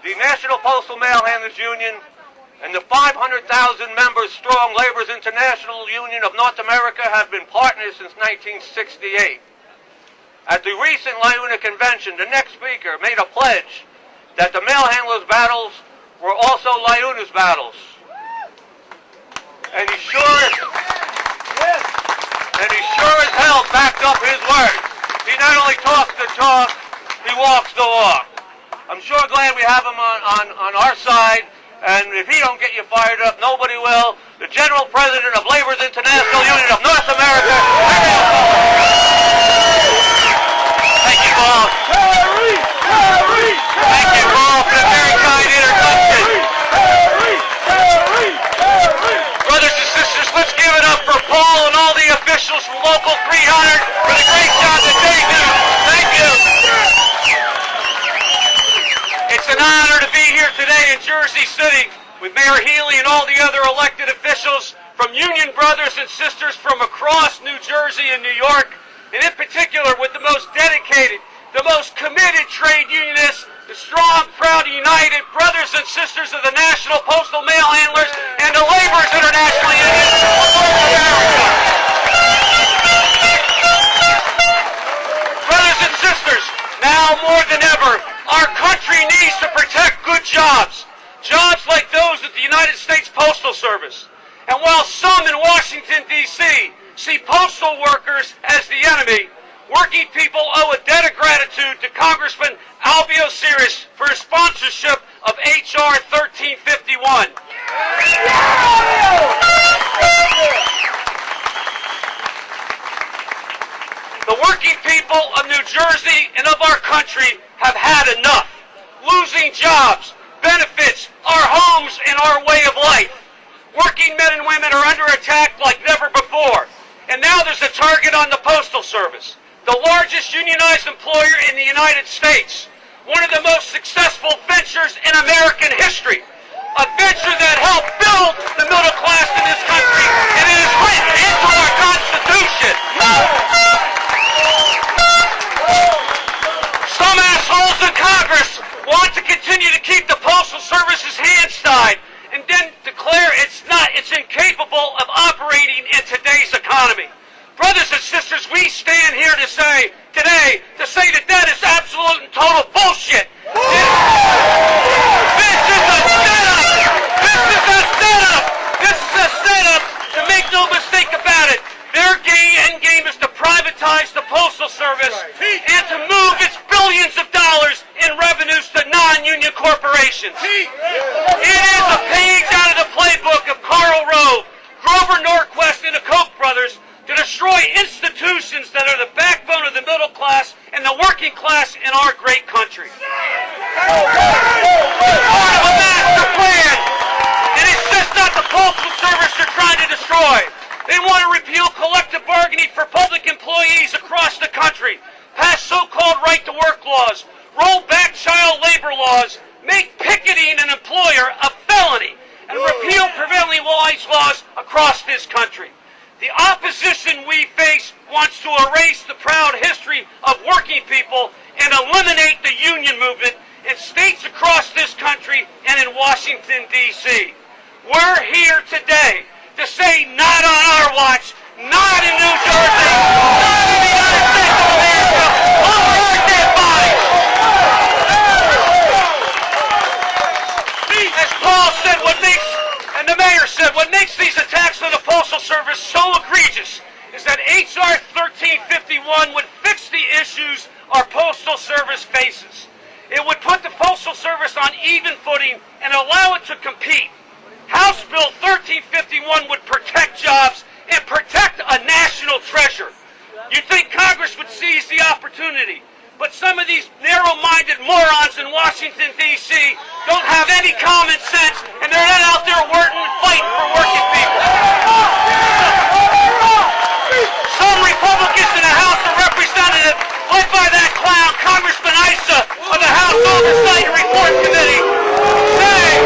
the National Postal Mail Handlers Union and the 500,000 members strong Labor's International Union of North America have been partners since 1968. At the recent LiUNA convention, the next speaker made a pledge that the mail handlers' battles were also LiUNA's battles. And he sure as hell backed up his words. He not only talks the talk, he walks the walk. I'm sure glad we have him on our side, and if he don't get you fired up, nobody will. The General President of Labor's International Union of North America. Thank you, Paul. Thank you, Paul, for the very kind introduction. Brothers and sisters, let's give it up for Paul and all the officials from Local 300 for the great job that they do. Thank you. It's an honor to be here today in Jersey City with Mayor Healy and all the other elected officials from Union brothers and sisters from across New Jersey and New York, and in particular with the most dedicated, the most committed trade unionists, the strong, proud, united brothers and sisters of the National Postal Mail Handlers and the Labor's International Union of North America. Brothers and sisters, now more than ever, our country needs to protect good jobs. Jobs like those at the United States Postal Service. And while some in Washington, D.C. see postal workers as the enemy, working people owe a debt of gratitude to Congressman Albio Sirius for his sponsorship of H.R. 1351. The working people of New Jersey and of our country have had enough. Losing jobs, benefits, our homes, and our way of life. Working men and women are under attack like never before. And now there's a target on the Postal Service, the largest unionized employer in the United States. One of the most successful ventures in American history. A venture that helped build the middle class in this country, and it is written into our Constitution. Some assholes in Congress want to continue to keep the Postal Service's hands tied and then declare it's incapable of operating in today's economy. Brothers and sisters, we stand here today to say that that is absolute and total bullshit. This is a setup. This is a setup. This is a setup, to make no mistake about it. Their end game is to privatize the Postal Service and to move its billions of dollars in revenues to non-union corporations. It is a page out of the playbook of Karl Rove, Grover Norquist, and the Koch brothers to destroy institutions that are the backbone of the middle class and the working class in our great country. Part of a master plan, and it's just not the Postal Service they're trying to destroy. They want to repeal collective bargaining for public employees across the country, pass so-called right-to-work laws, roll back child labor laws, make picketing an employer a felony, and repeal prevailing wage laws across this country. The opposition we face wants to erase the proud history of working people and eliminate the union movement in states across this country and in Washington, D.C. We're here today to say not on our watch, not in New Jersey, not in the United States of America, over our dead bodies. As Paul said, and the mayor said, what makes these attacks on the Postal Service so egregious is that H.R. 1351 would fix the issues our Postal Service faces. It would put the Postal Service on even footing and allow it to compete. House Bill 1351 would protect jobs and protect a national treasure. You'd think Congress would seize the opportunity, but some of these narrow-minded morons in Washington, D.C. don't have any common sense, and they're not out there fighting for working people. Some Republicans in the House of Representatives, led by that clown, Congressman Issa of the House Oversight and Report Committee, say,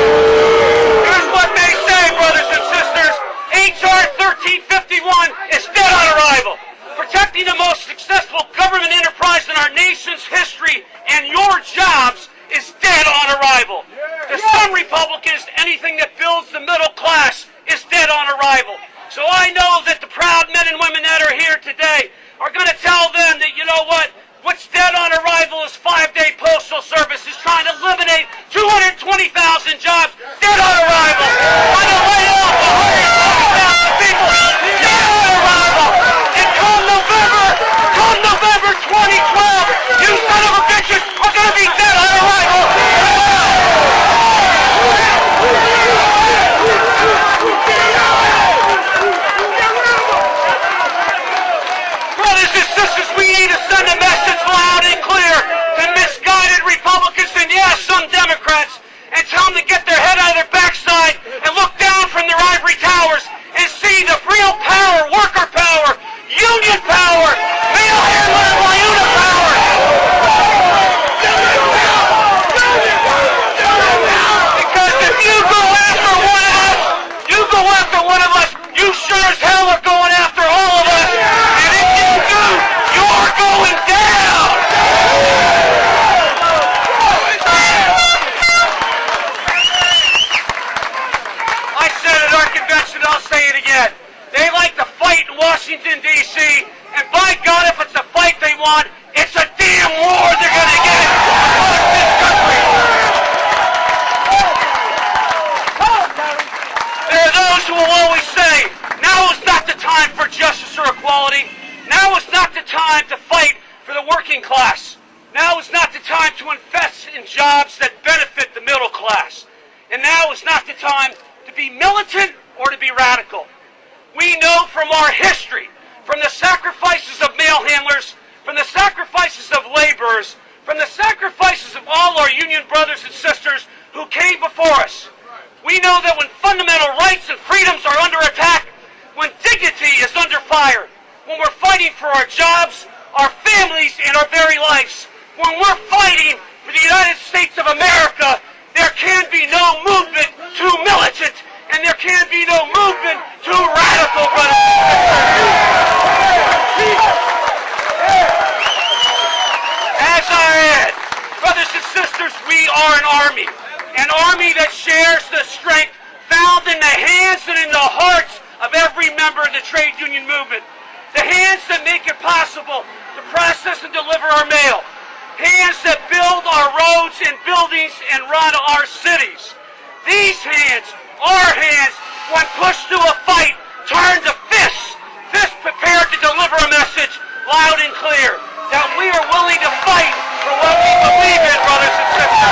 here's what they say, brothers and sisters, H.R. 1351 is dead on arrival. Protecting the most successful government enterprise in our nation's history and your jobs is dead on arrival. builds the middle class is dead on arrival. So I know that the proud men and women that are here today are going to tell them that, you know what, what's dead on arrival is 5-day postal service is trying to eliminate 220,000 jobs. Dead on arrival. Trying to lay off 120,000 people. Dead on arrival. And come November 2012, you son of a bitches are going to be dead on arrival. Brothers and sisters, we need to send a message loud and clear to misguided Republicans and yes, some Democrats, and tell them to get their head out of their backside and look down from their ivory towers and see the real power, worker power, union power, mail handler and LiUNA power. Because if you go after one of us, you sure as hell are going after all of us. And if you do, you're going down. I said at our convention, I'll say it again. They like to fight in Washington, D.C., and by God, if it's a fight they want, it's a damn war they're going to get across this country. There are those who will always say, now is not the time for justice or equality. Now is not the time to fight for the working class. Now is not the time to invest in jobs that benefit the middle class. And now is not the time to be militant or to be radical. We know from our history, from the sacrifices of mail handlers, from the sacrifices of laborers, from the sacrifices of all our union brothers and sisters who came before us. We know that when fundamental rights and freedoms are under attack, when dignity is under fire, when we're fighting for our jobs, our families, and our very lives, when we're fighting for the United States of America, there can be no movement too militant, and there can be no movement too radical, brothers and sisters. As I add, brothers and sisters, we are an army that shares the strength found in the hands and in the hearts of every member of the trade union movement. The hands that make it possible to process and deliver our mail. Hands that build our roads and buildings and run our cities. These hands, our hands, when pushed to a fight, turn to fists. Fists prepared to deliver a message loud and clear that we are willing to fight for what we believe in, brothers and sisters.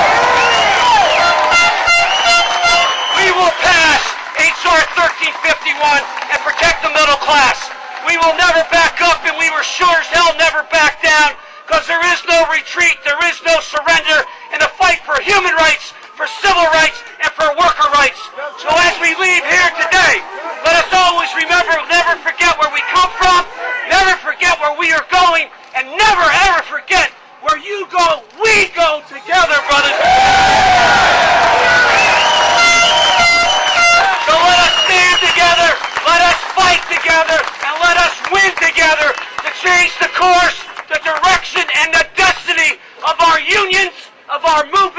We will pass H.R. 1351 and protect the middle class. We will never back up, and we were sure as hell never back down, because there is no retreat, there is no surrender in the fight for human rights, for civil rights, and for worker rights. So as we leave here today, let us always remember, never forget where we come from, never forget where we are going, and never ever forget where you go, we go together, brothers. So let us stand together, let us fight together, and let us win together to change the course, the direction, and the destiny of our unions, of our movement.